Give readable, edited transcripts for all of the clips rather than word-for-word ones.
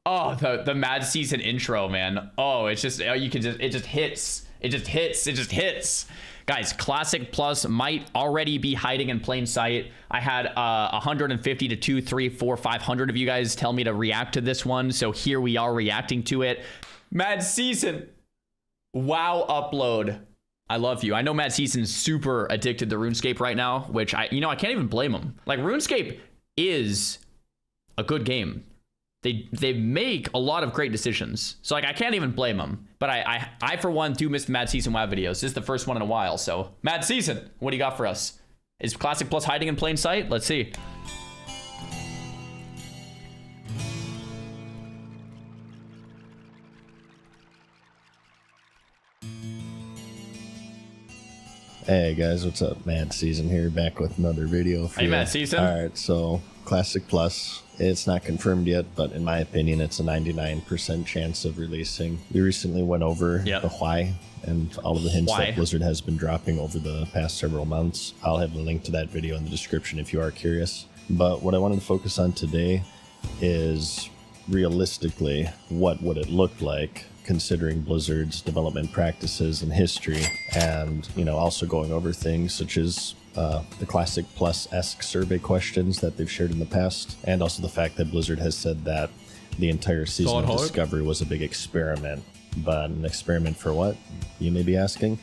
Oh, the Mad Season intro, man. Oh, it's just, you can just, it just hits. It just hits. It just hits. Guys, Classic Plus might already be hiding in plain sight. I had 150 to 2, 3, 4, 500 of you guys tell me to react to this one. So here we are reacting to it. Mad Season. Wow, upload. I love you. I know Mad Season's super addicted to RuneScape right now, which I can't even blame him. Like, RuneScape is a good game. They make a lot of great decisions. So, like, I can't even blame them. But I for one, do miss the Mad Season WoW videos. This is the first one in a while. So, Mad Season, what do you got for us? Is Classic Plus hiding in plain sight? Let's see. Hey guys, what's up? Mad Season here, back with another video for you. Hey, Mad Season. Alright, so Classic Plus, it's not confirmed yet, but in my opinion, it's a 99% chance of releasing. We recently went over the why and all of the hints that Blizzard has been dropping over the past several months. I'll have a link to that video in the description if you are curious. But what I wanted to focus on today is realistically, what would it look like considering Blizzard's development practices and history, and also going over things such as the Classic Plus-esque survey questions that they've shared in the past, and also the fact that Blizzard has said that the entire season of Discovery was a big experiment. But an experiment for what, you may be asking?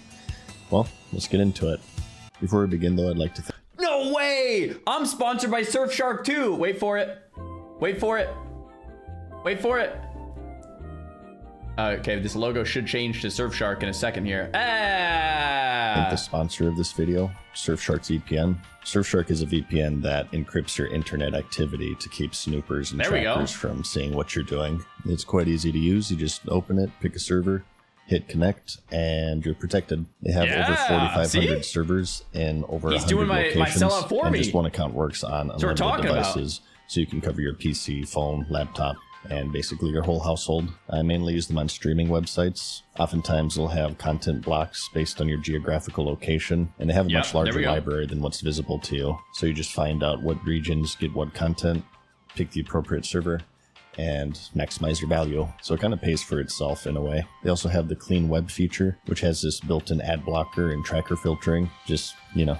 Well, let's get into it. Before we begin though, I'd like to No way! I'm sponsored by Surfshark too! Wait for it. Wait for it. Wait for it. Okay, this logo should change to Surfshark in a second here. thank the sponsor of this video, Surfshark's VPN. Surfshark is a VPN that encrypts your internet activity to keep snoopers and trackers from seeing what you're doing. It's quite easy to use. You just open it, pick a server, hit connect, and you're protected. They have over 4,500 servers in over 100 locations, and just one account works on unlimited devices, so you can cover your PC, phone, laptop, and basically your whole household. I mainly use them on streaming websites. Oftentimes they'll have content blocks based on your geographical location, and they have a much larger library than what's visible to you. So you just find out what regions get what content, pick the appropriate server, and maximize your value. So it kind of pays for itself in a way. They also have the clean web feature, which has this built-in ad blocker and tracker filtering. Just,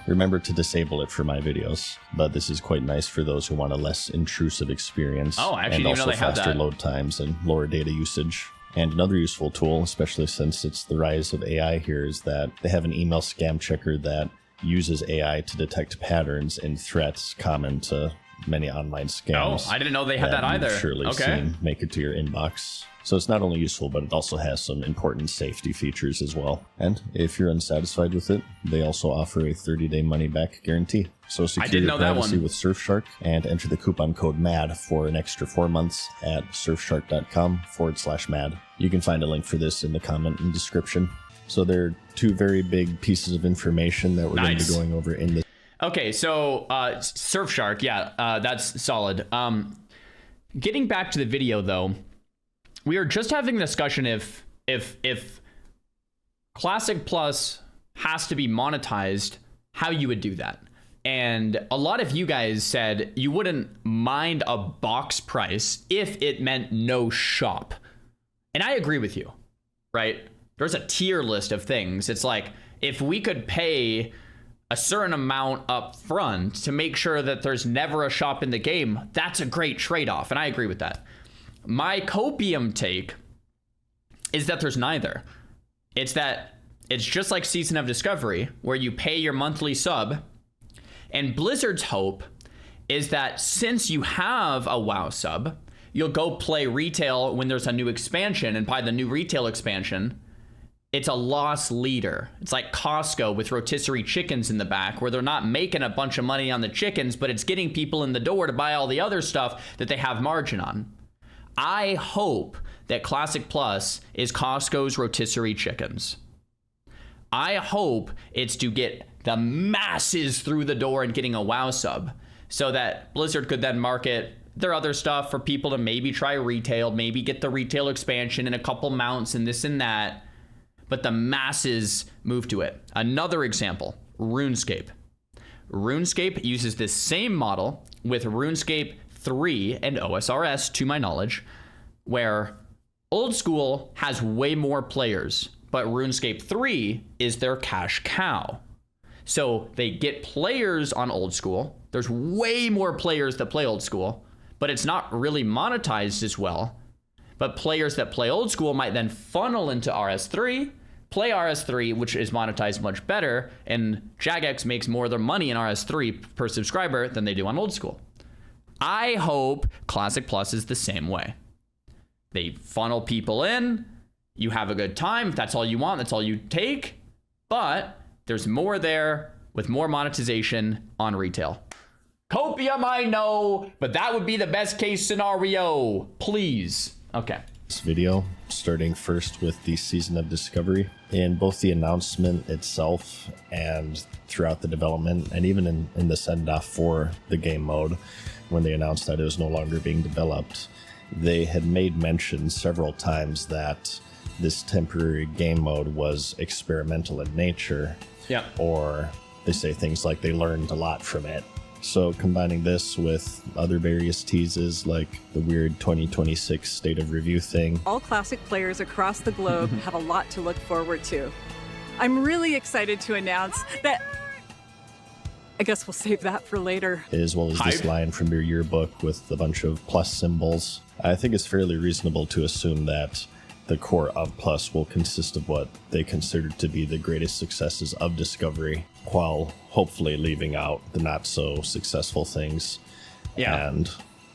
remember to disable it for my videos. But this is quite nice for those who want a less intrusive experience. Oh, I actually didn't know they have that. And also faster load times and lower data usage. And another useful tool, especially since it's the rise of AI here, is that they have an email scam checker that uses AI to detect patterns and threats common to many online scams. Oh, I didn't know they had that either. You've surely seen make it to your inbox. So it's not only useful, but it also has some important safety features as well. And if you're unsatisfied with it, they also offer a 30-day money-back guarantee. So secure your privacy with Surfshark and enter the coupon code MAD for an extra 4 months at surfshark.com/MAD. You can find a link for this in the comment and description. So there are two very big pieces of information that we're going to be going over in this. Okay, so Surfshark, that's solid. Getting back to the video though, we are just having a discussion if Classic Plus has to be monetized, how you would do that. And a lot of you guys said you wouldn't mind a box price if it meant no shop. And I agree with you, right? There's a tier list of things. It's like, if we could pay a certain amount up front to make sure that there's never a shop in the game, that's a great trade-off, and I agree with that. My copium take is that there's neither. It's that it's just like Season of Discovery, where you pay your monthly sub, and Blizzard's hope is that since you have a WoW sub, you'll go play retail when there's a new expansion, and buy the new retail expansion. It's a loss leader. It's like Costco with rotisserie chickens in the back, where they're not making a bunch of money on the chickens, but it's getting people in the door to buy all the other stuff that they have margin on. I hope that Classic Plus is Costco's rotisserie chickens. I hope it's to get the masses through the door and getting a WoW sub, so that Blizzard could then market their other stuff for people to maybe try retail, maybe get the retail expansion and a couple mounts and this and that. But the masses move to it. Another example, RuneScape. RuneScape uses this same model with RuneScape 3 and OSRS, to my knowledge, where old school has way more players, but RuneScape 3 is their cash cow. So they get players on old school. There's way more players that play old school, but it's not really monetized as well. But players that play old school might then funnel into RS3, play RS3, which is monetized much better, and Jagex makes more of their money in RS3 per subscriber than they do on old school. I hope Classic Plus is the same way. They funnel people in, you have a good time. If that's all you want, that's all you take. But there's more there with more monetization on retail. Copium, I know, but that would be the best case scenario. Please. Okay. This video, starting first with the Season of Discovery. In both the announcement itself and throughout the development, and even in the send-off for the game mode, when they announced that it was no longer being developed, they had made mention several times that this temporary game mode was experimental in nature. Yeah. Or they say things like they learned a lot from it. So combining this with other various teases like the weird 2026 state of review thing. All Classic players across the globe have a lot to look forward to. I'm really excited to announce that... I guess we'll save that for later. As well as this line from your yearbook with a bunch of plus symbols. I think it's fairly reasonable to assume that the core of Plus will consist of what they consider to be the greatest successes of Discovery, while hopefully leaving out the not so successful things. Yeah. And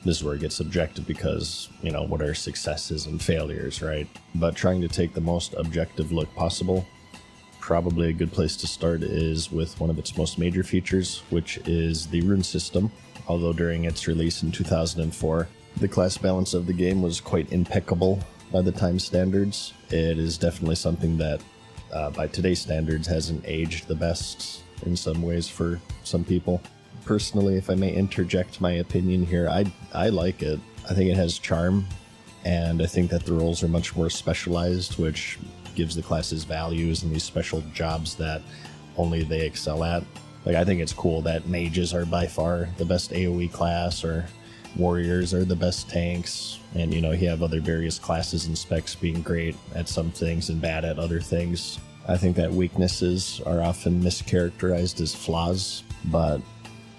this is where it gets subjective because, you know, what are successes and failures, right? But trying to take the most objective look possible, probably a good place to start is with one of its most major features, which is the rune system. Although during its release in 2004, the class balance of the game was quite impeccable by the time standards. It is definitely something that, by today's standards, hasn't aged the best in some ways for some people. Personally, if I may interject my opinion here, I like it. I think it has charm, and I think that the roles are much more specialized, which gives the classes values and these special jobs that only they excel at. Like, I think it's cool that mages are by far the best AoE class, or warriors are the best tanks, and you know, you have other various classes and specs being great at some things and bad at other things. I think that weaknesses are often mischaracterized as flaws, but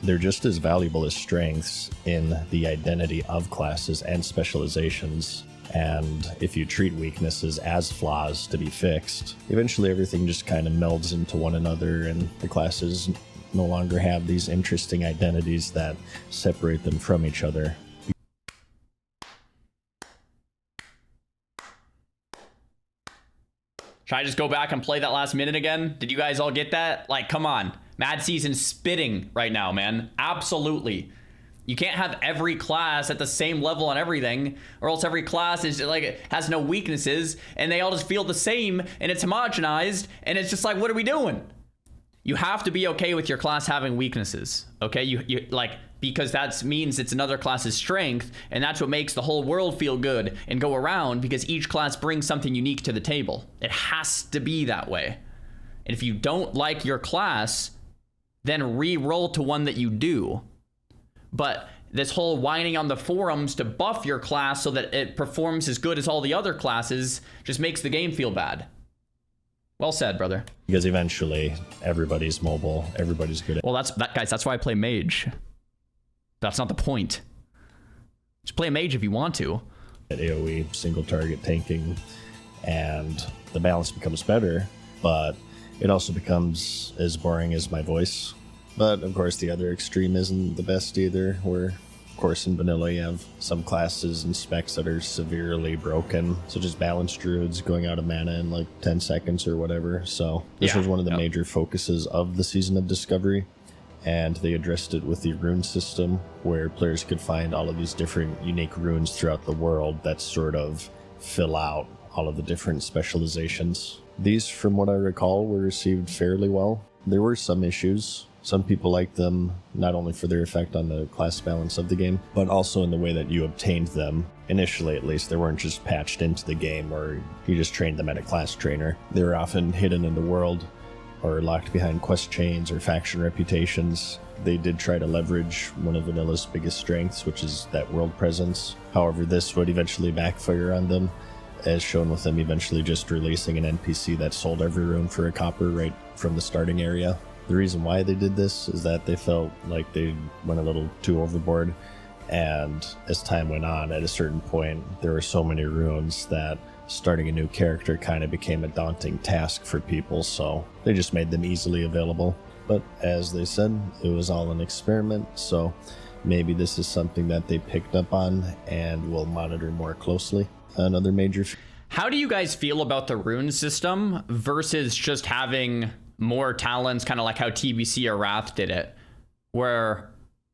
they're just as valuable as strengths in the identity of classes and specializations. And if you treat weaknesses as flaws to be fixed, eventually everything just kind of melds into one another, and the classes no longer have these interesting identities that separate them from each other. Should I just go back and play that last minute again? Did you guys all get that? Like, come on. Mad Season's spitting right now, man. Absolutely. You can't have every class at the same level on everything, or else every class is like, has no weaknesses, and they all just feel the same, and it's homogenized, and it's just like, what are we doing? You have to be okay with your class having weaknesses, okay? You like, because that means it's another class's strength, and that's what makes the whole world feel good and go around, because each class brings something unique to the table. It has to be that way. And if you don't like your class, then re-roll to one that you do. But this whole whining on the forums to buff your class so that it performs as good as all the other classes just makes the game feel bad. Well said, brother. Because eventually everybody's mobile, everybody's good at... Well, guys, that's why I play mage. That's not the point. Just play a mage if you want to. At AoE, single target tanking, and the balance becomes better, but it also becomes as boring as my voice. But of course the other extreme isn't the best either, where of course in vanilla you have some classes and specs that are severely broken, such as balanced druids going out of mana in like 10 seconds or whatever. So this was one of the major focuses of the Season of Discovery, and they addressed it with the rune system, where players could find all of these different unique runes throughout the world that sort of fill out all of the different specializations. These, from what I recall, were received fairly well. There were some issues. Some people liked them not only for their effect on the class balance of the game, but also in the way that you obtained them. Initially, at least, they weren't just patched into the game or you just trained them at a class trainer. They were often hidden in the world, or locked behind quest chains or faction reputations. They did try to leverage one of Vanilla's biggest strengths, which is that world presence. However, this would eventually backfire on them, as shown with them eventually just releasing an NPC that sold every rune for a copper right from the starting area. The reason why they did this is that they felt like they went a little too overboard, and as time went on, at a certain point, there were so many runes that starting a new character kind of became a daunting task for people, so they just made them easily available. But as they said, it was all an experiment, so maybe this is something that they picked up on and will monitor more closely. Another major... How do you guys feel about the rune system versus just having more talents, kind of like how TBC or Wrath did it, where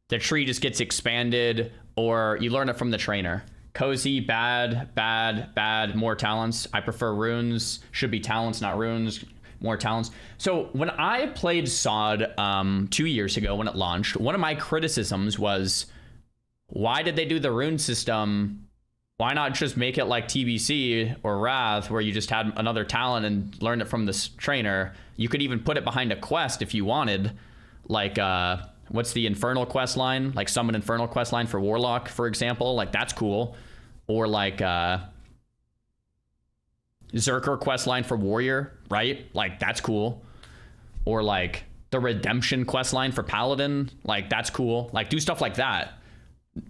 the tree just gets expanded or you learn it from the trainer? Cozy, bad, bad, bad, more talents. I prefer runes. Should be talents, not runes. More talents. So when I played SOD 2 years ago when it launched, one of my criticisms was, why did they do the rune system? Why not just make it like TBC or Wrath, where you just had another talent and learned it from this trainer? You could even put it behind a quest if you wanted, like what's the Infernal quest line? Like summon Infernal quest line for Warlock, for example. Like that's cool. Or like Zerker questline for Warrior, right? Like that's cool. Or like the Redemption questline for Paladin, like that's cool. Like do stuff like that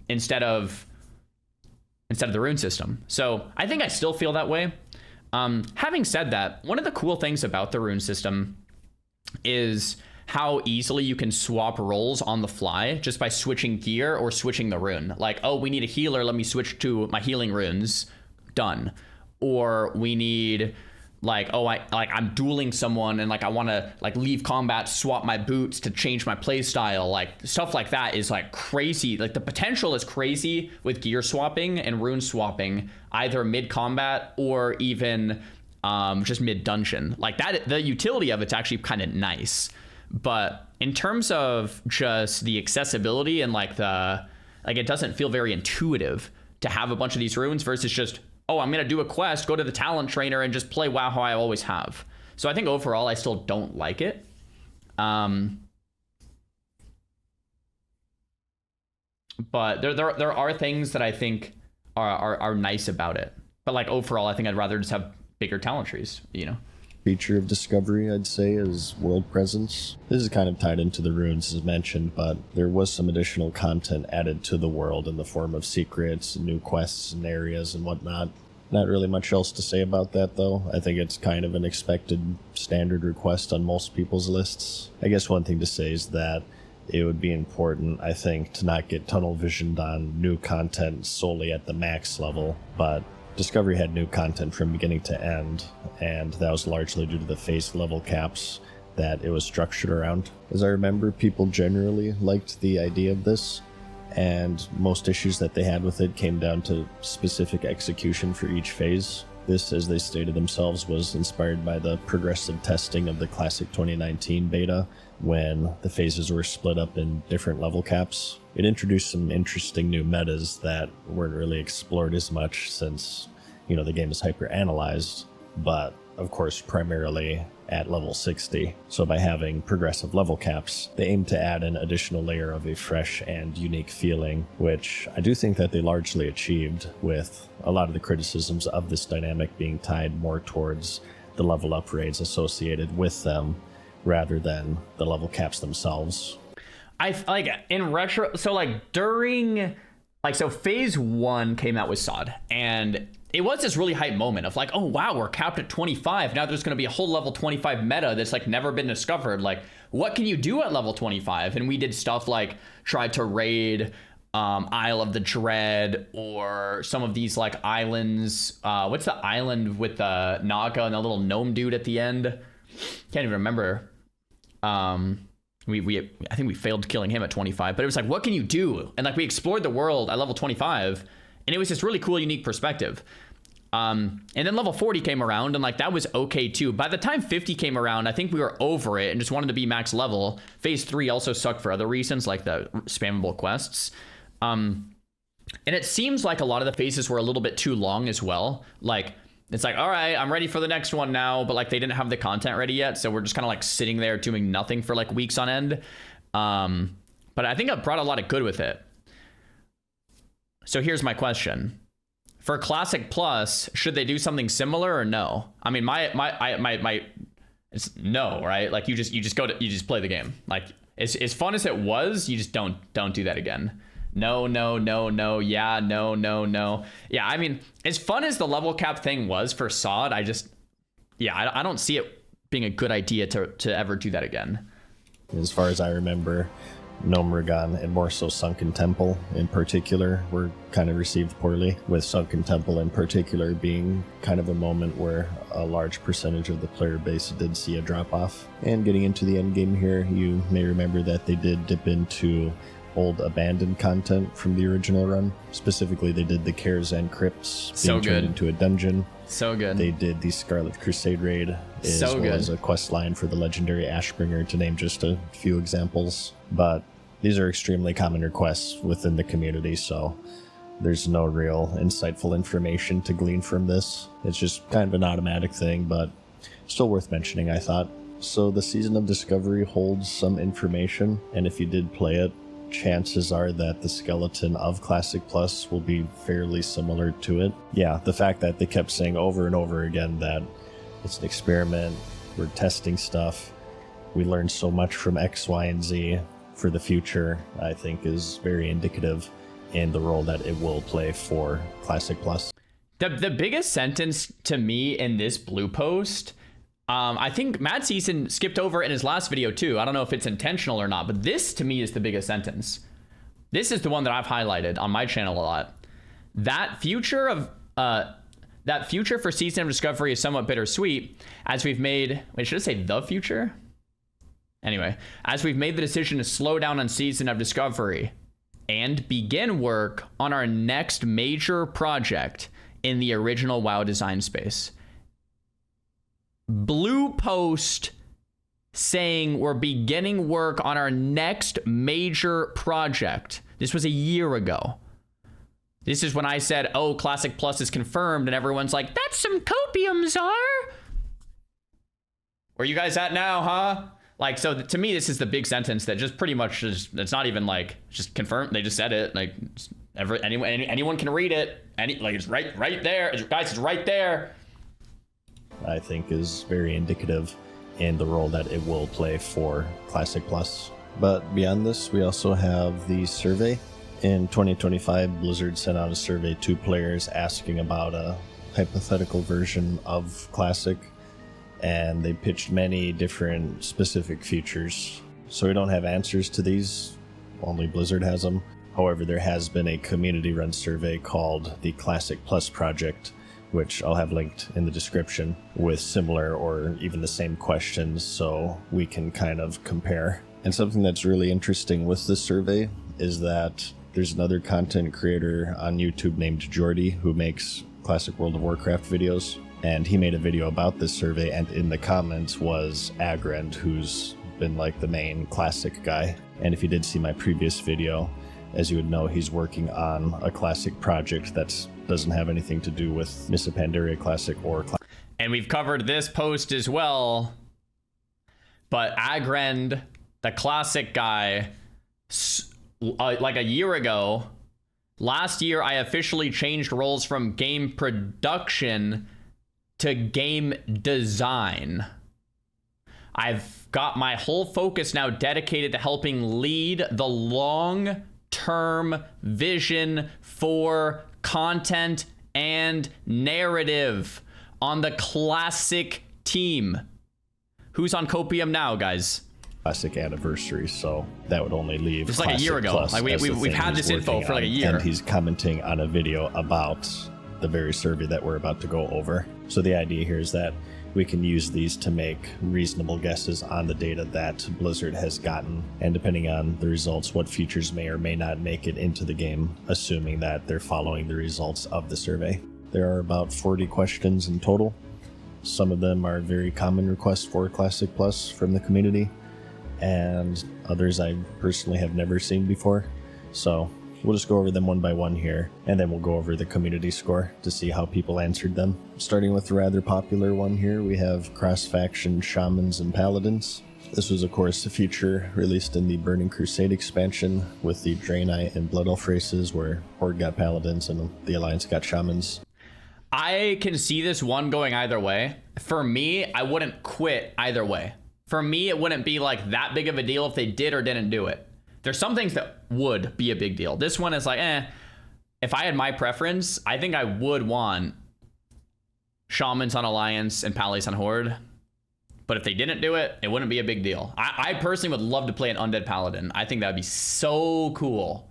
instead of the rune system. So I think I still feel that way. Having said that, one of the cool things about the rune system is how easily you can swap roles on the fly just by switching gear or switching the rune. Like, oh, we need a healer, let me switch to my healing runes. Done. Or we need like, oh, I'm dueling someone and like I want to like leave combat, swap my boots to change my play style. Like stuff like that is like crazy. Like the potential is crazy with gear swapping and rune swapping, either mid combat or even just mid dungeon. Like that, the utility of it's actually kind of nice. But in terms of just the accessibility and like it doesn't feel very intuitive to have a bunch of these runes versus just, oh, I'm going to do a quest, go to the talent trainer and just play WoW how I always have. So I think overall, I still don't like it. But there are things that I think are nice about it. But like overall, I think I'd rather just have bigger talent trees, you know? Feature of Discovery, I'd say, is world presence. This is kind of tied into the runes as mentioned, but there was some additional content added to the world in the form of secrets, new quests and areas and whatnot. Not really much else to say about that though. I think it's kind of an expected standard request on most people's lists. I guess one thing to say is that it would be important, I think, to not get tunnel visioned on new content solely at the max level, but Discovery had new content from beginning to end, and that was largely due to the phase level caps that it was structured around. As I remember, people generally liked the idea of this, and most issues that they had with it came down to specific execution for each phase. This, as they stated themselves, was inspired by the progressive testing of the Classic 2019 beta, when the phases were split up in different level caps. It introduced some interesting new metas that weren't really explored as much since, you know, the game is hyper-analyzed, but of course primarily at level 60. So by having progressive level caps, they aim to add an additional layer of a fresh and unique feeling, which I do think that they largely achieved, with a lot of the criticisms of this dynamic being tied more towards the level upgrades associated with them rather than the level caps themselves. I like in retro, so like during like, so phase 1 came out with SOD, and it was this really hype moment of like, oh wow, we're capped at 25. Now there's going to be a whole level 25 meta that's like never been discovered. Like, what can you do at level 25? And we did stuff like tried to raid Isle of the Dread, or some of these like islands. What's the island with the Naga and the little gnome dude at the end? Can't even remember. I think we failed killing him at 25, but it was like, what can you do? And like we explored the world at level 25, and it was this really cool, unique perspective. And then level 40 came around, and like that was okay too. By the time 50 came around, I think we were over it and just wanted to be max level. Phase 3 also sucked for other reasons, like the spammable quests. And it seems like a lot of the phases were a little bit too long as well. Like It's like, all right, I'm ready for the next one now, but like they didn't have the content ready yet, so we're just kind of like sitting there doing nothing for like weeks on end. But I think I brought a lot of good with it. So here's my question. For Classic Plus, should they do something similar or no? I mean, my it's no, right? Like you just play the game. Like as fun as it was, you just don't do that again. No. Yeah, no. Yeah, I mean, as fun as the level cap thing was for SOD, I don't see it being a good idea to ever do that again. As far as I remember, Gnomrigan and more so Sunken Temple in particular were kind of received poorly, with Sunken Temple in particular being kind of a moment where a large percentage of the player base did see a drop off. And getting into the end game here, you may remember that they did dip into old abandoned content from the original run. Specifically, they did the Cares and Crypts being turned into a dungeon. So good. They did the Scarlet Crusade raid, as well as a quest line for the legendary Ashbringer, to name just a few examples. But these are extremely common requests within the community, so there's no real insightful information to glean from this. It's just kind of an automatic thing, but still worth mentioning, I thought. So the Season of Discovery holds some information, and if you did play it, chances are that the skeleton of Classic Plus will be fairly similar to it. Yeah, the fact that they kept saying over and over again that it's an experiment, we're testing stuff, we learned so much from X, Y, and Z for the future, I think is very indicative in the role that it will play for Classic Plus. The biggest sentence to me in this blue post, I think Mad Season skipped over in his last video too. I don't know if it's intentional or not, but this to me is the biggest sentence. This is the one that I've highlighted on my channel a lot. That future for Season of Discovery is somewhat bittersweet, as we've made, wait, should I say the future? Anyway, as we've made the decision to slow down on Season of Discovery and begin work on our next major project in the original WoW design space. Blue post saying we're beginning work on our next major project. This was a year ago. This is when I said, oh, Classic Plus is confirmed, and everyone's like, that's some copium, Czar. Where you guys at now, huh? Like, so to me, this is the big sentence that just pretty much is, it's not even like, just confirmed, they just said it. Like, anyone can read it. It's right there. Guys, it's right there. I think is very indicative in the role that it will play for Classic Plus. But beyond this, we also have the survey. In 2025, Blizzard sent out a survey to players asking about a hypothetical version of Classic, and they pitched many different specific features. So we don't have answers to these, only Blizzard has them. However, there has been a community-run survey called the Classic Plus Project, which I'll have linked in the description, with similar or even the same questions so we can kind of compare. And something that's really interesting with this survey is that there's another content creator on YouTube named Jordy who makes classic World of Warcraft videos, and he made a video about this survey, and in the comments was Agrand, who's been like the main classic guy. And if you did see my previous video, as you would know, he's working on a classic project that doesn't have anything to do with Mists of Pandaria Classic or and we've covered this post as well, but Agrand, the classic guy, like a year ago, last year, I officially changed roles from game production to game design. I've got my whole focus now dedicated to helping lead the long-term vision for content and narrative on the classic team. Who's on Copium now, guys? Classic anniversary, so that would only leave it's like a year ago. Like we've had this info for like a year, and he's commenting on a video about the very survey that we're about to go over. So the idea here is that we can use these to make reasonable guesses on the data that Blizzard has gotten, and depending on the results, what features may or may not make it into the game, assuming that they're following the results of the survey. There are about 40 questions in total. Some of them are very common requests for Classic Plus from the community, and others I personally have never seen before. So We'll just go over them one by one here, and then we'll go over the community score to see how people answered them. Starting with the rather popular one here, we have cross-faction shamans and paladins. This was, of course, a feature released in the Burning Crusade expansion with the Draenei and Blood Elf races, where Horde got paladins and the Alliance got shamans. I can see this one going either way. For me, I wouldn't quit either way. For me, it wouldn't be like that big of a deal if they did or didn't do it. There's some things that would be a big deal. This one is like, if I had my preference, I think I would want shamans on Alliance and Pallies on Horde. But if they didn't do it, it wouldn't be a big deal. I personally would love to play an Undead Paladin. I think that would be so cool.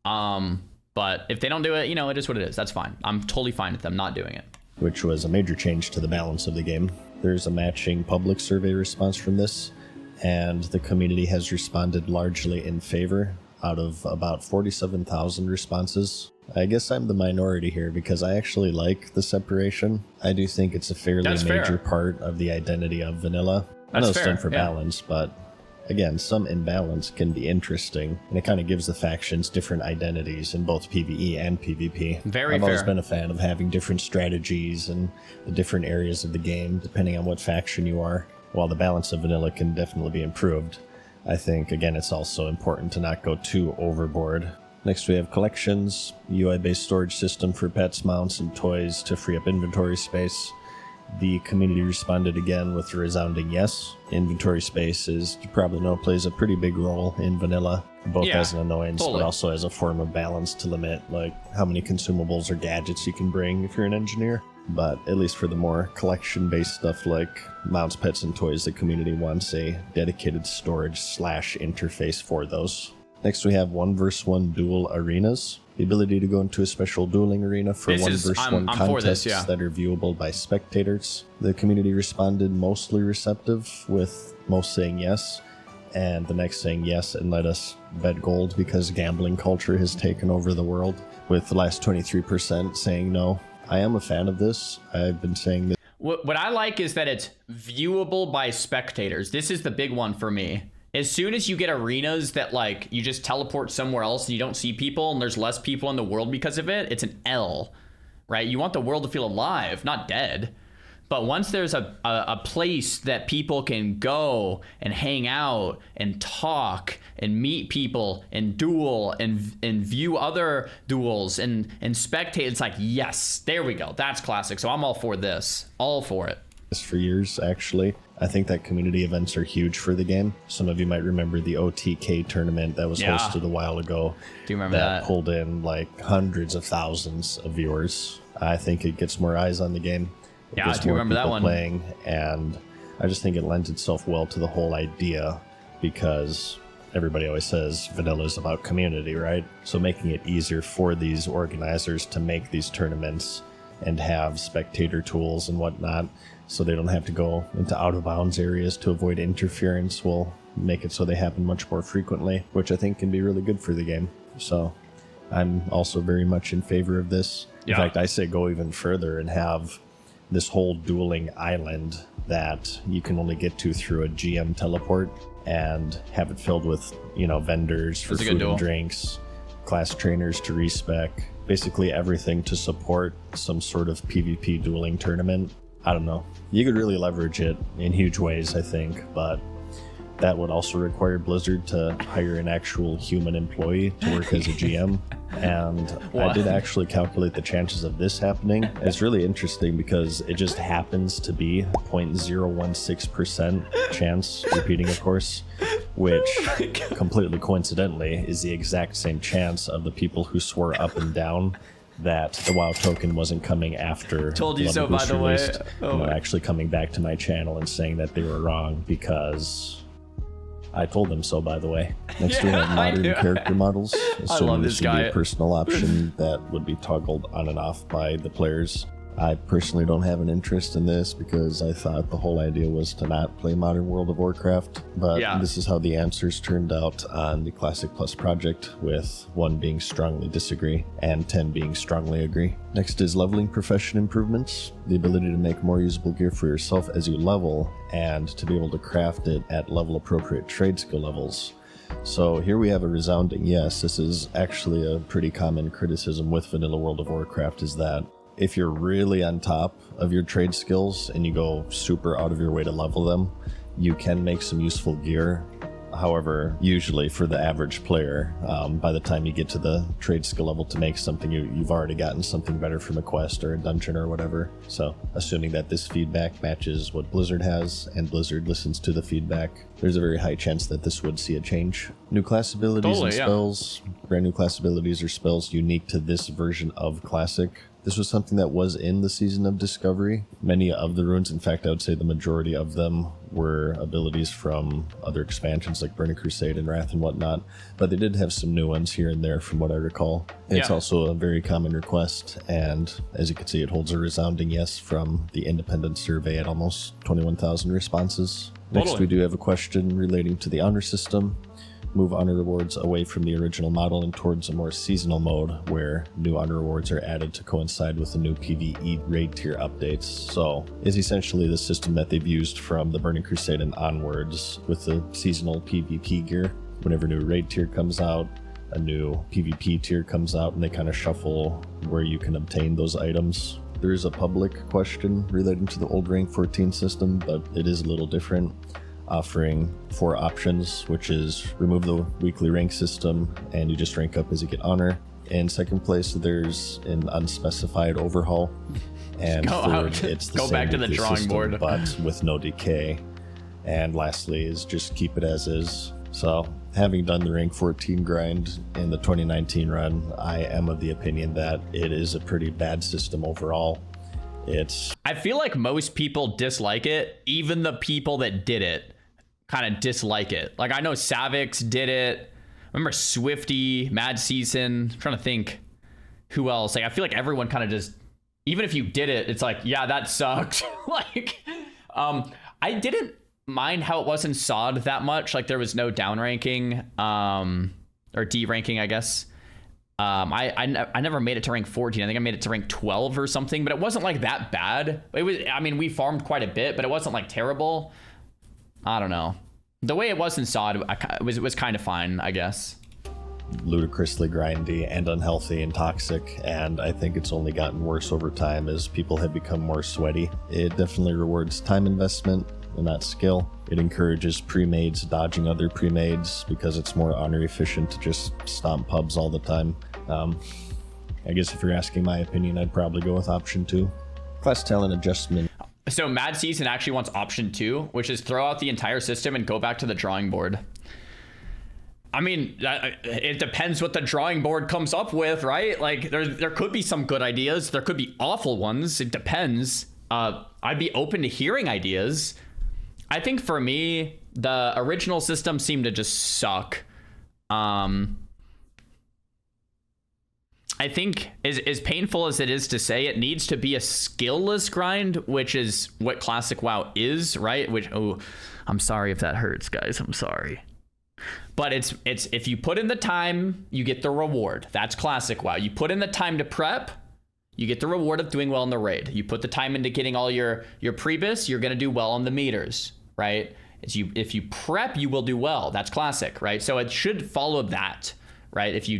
But if they don't do it, it is what it is. That's fine. I'm totally fine with them not doing it. Which was a major change to the balance of the game. There's a matching public survey response from this, and the community has responded largely in favor out of about 47,000 responses. I guess I'm the minority here because I actually like the separation. I do think it's a fairly major part of the identity of vanilla. I know it's done for balance, but again, some imbalance can be interesting, and it kind of gives the factions different identities in both PvE and PvP. I've always been a fan of having different strategies and the different areas of the game, depending on what faction you are. While the balance of vanilla can definitely be improved, I think, again, it's also important to not go too overboard. Next we have collections, UI-based storage system for pets, mounts, and toys to free up inventory space. The community responded again with a resounding yes. Inventory space, as you probably know, plays a pretty big role in vanilla, both as an annoyance, but also as a form of balance to limit like how many consumables or gadgets you can bring if you're an engineer. But at least for the more collection-based stuff like mounts, pets, and toys, the community wants a dedicated storage/interface for those. Next we have 1v1 duel arenas. The ability to go into a special dueling arena for 1v1 contests that are viewable by spectators. The community responded mostly receptive, with most saying yes, and the next saying yes and let us bet gold because gambling culture has taken over the world, with the last 23% saying no. I am a fan of this. I've been saying that. What I like is that it's viewable by spectators. This is the big one for me. As soon as you get arenas that like you just teleport somewhere else and you don't see people and there's less people in the world because of it, it's an L, right? You want the world to feel alive, not dead. But once there's a place that people can go and hang out and talk and meet people and duel and view other duels and spectate, it's like, yes, there we go. That's classic. So I'm all for this. All for it. For years, actually. I think that community events are huge for the game. Some of you might remember the OTK tournament that was hosted a while ago. Do you remember that? Pulled in like hundreds of thousands of viewers. I think it gets more eyes on the game. Yeah, I do remember that one. Playing, and I just think it lends itself well to the whole idea because everybody always says vanilla is about community, right? So making it easier for these organizers to make these tournaments and have spectator tools and whatnot, so they don't have to go into out-of-bounds areas to avoid interference, will make it so they happen much more frequently, which I think can be really good for the game. So I'm also very much in favor of this. In fact, I say go even further and have this whole dueling island that you can only get to through a GM teleport and have it filled with, vendors for food and drinks, class trainers to respec, basically everything to support some sort of PvP dueling tournament. I don't know. You could really leverage it in huge ways, I think, but that would also require Blizzard to hire an actual human employee to work as a GM. And I did actually calculate the chances of this happening. It's really interesting because it just happens to be 0.016% chance, repeating of course, which completely coincidentally is the exact same chance of the people who swore up and down that the WoW token wasn't coming after Told you so, by the way. Actually coming back to my channel and saying that they were wrong because I told them so, by the way. Next we have modern character models. Assuming this would be a personal option that would be toggled on and off by the players. I personally don't have an interest in this because I thought the whole idea was to not play Modern World of Warcraft, but this is how the answers turned out on the Classic Plus project, with 1 being strongly disagree and 10 being strongly agree. Next is leveling profession improvements, the ability to make more usable gear for yourself as you level, and to be able to craft it at level appropriate trade skill levels. So here we have a resounding yes. This is actually a pretty common criticism with vanilla World of Warcraft, is that if you're really on top of your trade skills and you go super out of your way to level them, you can make some useful gear. However, usually for the average player, by the time you get to the trade skill level to make something, you've already gotten something better from a quest or a dungeon or whatever. So, assuming that this feedback matches what Blizzard has, and Blizzard listens to the feedback, there's a very high chance that this would see a change. New class abilities and spells, brand new class abilities or spells unique to this version of Classic. This was something that was in the Season of Discovery. Many of the runes, in fact, I would say the majority of them, were abilities from other expansions like Burning Crusade and Wrath and whatnot, but they did have some new ones here and there from what I recall. It's also a very common request, and as you can see, it holds a resounding yes from the independent survey at almost 21,000 responses. Next, we do have a question relating to the honor system. Move honor rewards away from the original model and towards a more seasonal mode where new honor rewards are added to coincide with the new PvE raid tier updates. So is essentially the system that they've used from the Burning Crusade and onwards with the seasonal PvP gear. Whenever new raid tier comes out, a new PvP tier comes out, and they kind of shuffle where you can obtain those items. There is a public question relating to the old rank 14 system, but it is a little different, offering 4 options, which is remove the weekly rank system and you just rank up as you get honor. In second place, there's an unspecified overhaul, and third, it's the go same back to the drawing system, board, but with no decay. And lastly is just keep it as is. So having done the rank 14 grind in the 2019 run, I am of the opinion that it is a pretty bad system overall. I feel like most people dislike it. Even the people that did it kind of dislike it. Like, I know Savix did it. I remember Swifty, Mad Season. I'm trying to think who else. Like, I feel like everyone kind of just, even if you did it, it's like, yeah, that sucked. Like, I didn't mind how it wasn't sod that much. Like, there was no downranking, or deranking, I guess. I never made it to rank 14. I think I made it to rank 12 or something, but it wasn't like that bad. It was, I mean, we farmed quite a bit, but it wasn't like terrible. I don't know. The way it was in SOD was kind of fine, I guess. Ludicrously grindy and unhealthy and toxic, and I think it's only gotten worse over time as people have become more sweaty. It definitely rewards time investment and not skill. It encourages pre-mades dodging other pre-mades because it's more honor efficient to just stomp pubs all the time. I guess if you're asking my opinion, I'd probably go with option 2. Class talent adjustment. So Mad Season actually wants option 2, which is throw out the entire system and go back to the drawing board. I mean, it depends what the drawing board comes up with, right? Like, there could be some good ideas. There could be awful ones. It depends. I'd be open to hearing ideas. I think for me, the original system seemed to just suck. I think as painful as it is to say, it needs to be a skillless grind, which is what Classic WoW is, right? Which, oh, I'm sorry if that hurts, guys. I'm sorry. But it's if you put in the time, you get the reward. That's Classic WoW. You put in the time to prep, you get the reward of doing well in the raid. You put the time into getting all your prebis, you're going to do well on the meters, right? If you prep, you will do well. That's Classic, right? So it should follow that, right? If you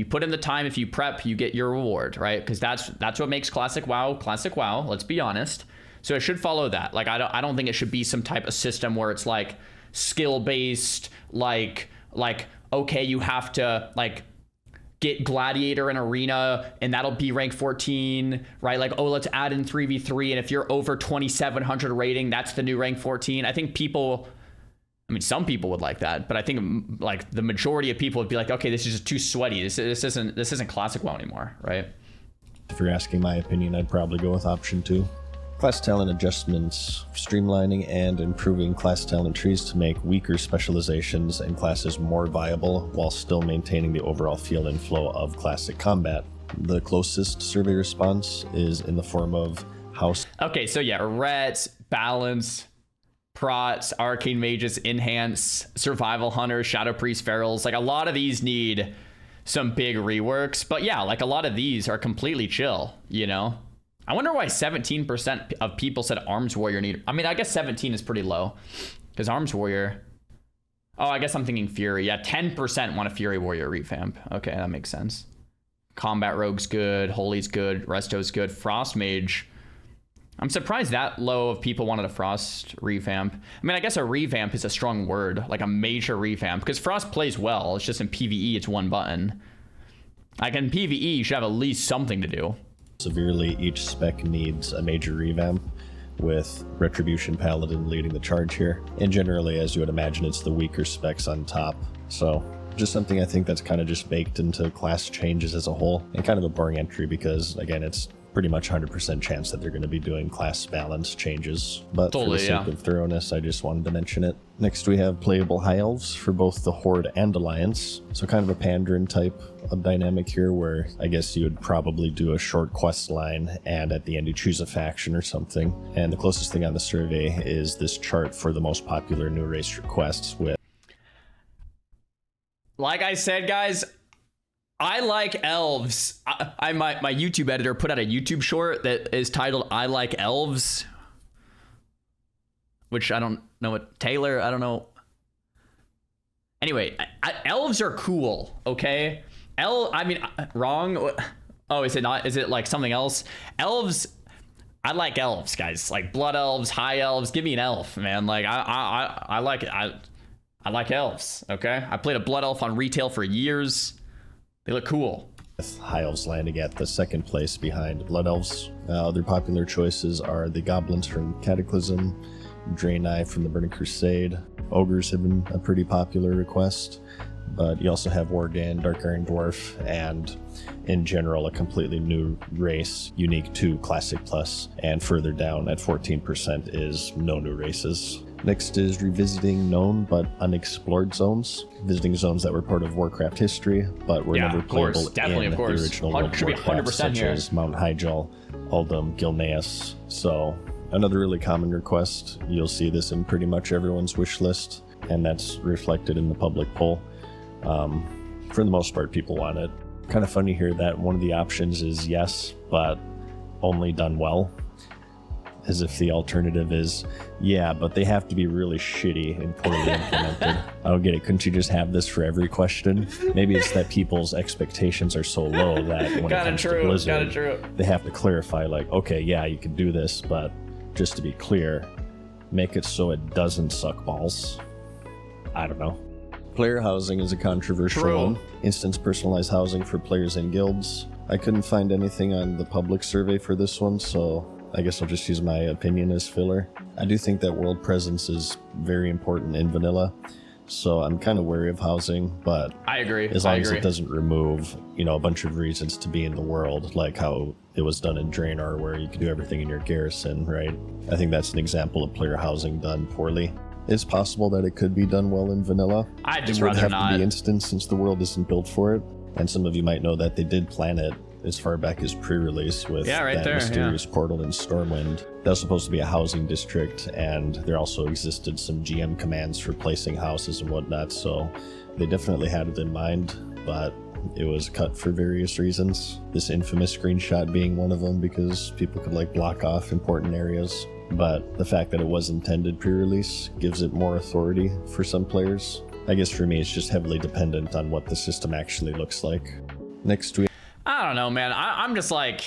put in the time, if you prep, you get your reward, right? Because that's what makes Classic WoW, let's be honest. So it should follow that. Like, I don't think it should be some type of system where it's like skill based, like okay, you have to like get Gladiator and Arena and that'll be rank 14, right? Like, oh, let's add in 3v3, and if you're over 2700 rating, that's the new rank 14. I think some people would like that, but I think like the majority of people would be like, okay, this is just too sweaty. This isn't Classic WoW anymore, right? If you're asking my opinion, I'd probably go with option 2. Class talent adjustments, streamlining and improving class talent trees to make weaker specializations and classes more viable while still maintaining the overall feel and flow of classic combat. The closest survey response is in the form of house. Okay, so yeah, Rets, Balance, Prots, Arcane Mages, Enhance, Survival Hunters, Shadow Priest, Ferals. Like, a lot of these need some big reworks, but yeah, like a lot of these are completely chill, you know? I wonder why 17% of people said Arms Warrior need... I mean, I guess 17 is pretty low, because Arms Warrior... Oh, I guess I'm thinking Fury. Yeah, 10% want a Fury Warrior revamp. Okay, that makes sense. Combat Rogue's good. Holy's good. Resto's good. Frost Mage. I'm surprised that low of people wanted a Frost revamp. I mean, I guess a revamp is a strong word, like a major revamp, because Frost plays well. It's just in PvE, it's one button. Like in PvE, you should have at least something to do. Severely, each spec needs a major revamp, with Retribution Paladin leading the charge here. And generally, as you would imagine, it's the weaker specs on top. So just something I think that's kind of just baked into class changes as a whole, and kind of a boring entry because, again, it's pretty much 100% chance that they're going to be doing class balance changes. But totally, for the sake of thoroughness, I just wanted to mention it. Next, we have playable High Elves for both the Horde and Alliance. So kind of a Pandaren type of dynamic here where I guess you would probably do a short quest line and at the end you choose a faction or something. And the closest thing on the survey is this chart for the most popular new race requests with... Like I said, guys, I like elves. My YouTube editor put out a YouTube short that is titled I Like Elves, which I don't know what Taylor, I don't know. Anyway, elves are cool, okay? Wrong. Oh, is it not? Is it like something else? Elves, I like elves, guys. Like blood elves, high elves. Give me an elf, man. Like I like elves, okay? I played a blood elf on retail for years. They look cool. With High Elves landing at the second place behind Blood Elves. Other popular choices are the Goblins from Cataclysm, Draenei from the Burning Crusade. Ogres have been a pretty popular request, but you also have Worgen, Dark Iron Dwarf, and in general a completely new race unique to Classic Plus, and further down at 14% is no new races. Next is revisiting known but unexplored zones, visiting zones that were part of Warcraft history but were never playable in the original World of Warcraft, such as Mount Hyjal, Uldum, Gilneas. So another really common request. You'll see this in pretty much everyone's wish list, and that's reflected in the public poll. For the most part, people want it. Kind of funny here that one of the options is yes, but only done well. As if the alternative is, yeah, but they have to be really shitty and poorly implemented. I don't get it. Couldn't you just have this for every question? Maybe it's that people's expectations are so low that when it comes to Blizzard, they have to clarify, like, okay, yeah, you can do this, but just to be clear, make it so it doesn't suck balls. I don't know. Player housing is a controversial one. Instance personalized housing for players and guilds. I couldn't find anything on the public survey for this one, so I guess I'll just use my opinion as filler. I do think that world presence is very important in vanilla, so I'm kind of wary of housing, but I agree. As long as it doesn't remove, a bunch of reasons to be in the world, like how it was done in Draenor, where you can do everything in your garrison, right? I think that's an example of player housing done poorly. It's possible that it could be done well in vanilla. I'd just rather not. It would have to be instance since the world isn't built for it. And some of you might know that they did plan it as far back as pre-release with that mysterious portal in Stormwind. That was supposed to be a housing district, and there also existed some GM commands for placing houses and whatnot, so they definitely had it in mind, but it was cut for various reasons. This infamous screenshot being one of them, because people could block off important areas. But the fact that it was intended pre-release gives it more authority for some players. I guess for me, it's just heavily dependent on what the system actually looks like. Next we... I don't know, man. I'm just like,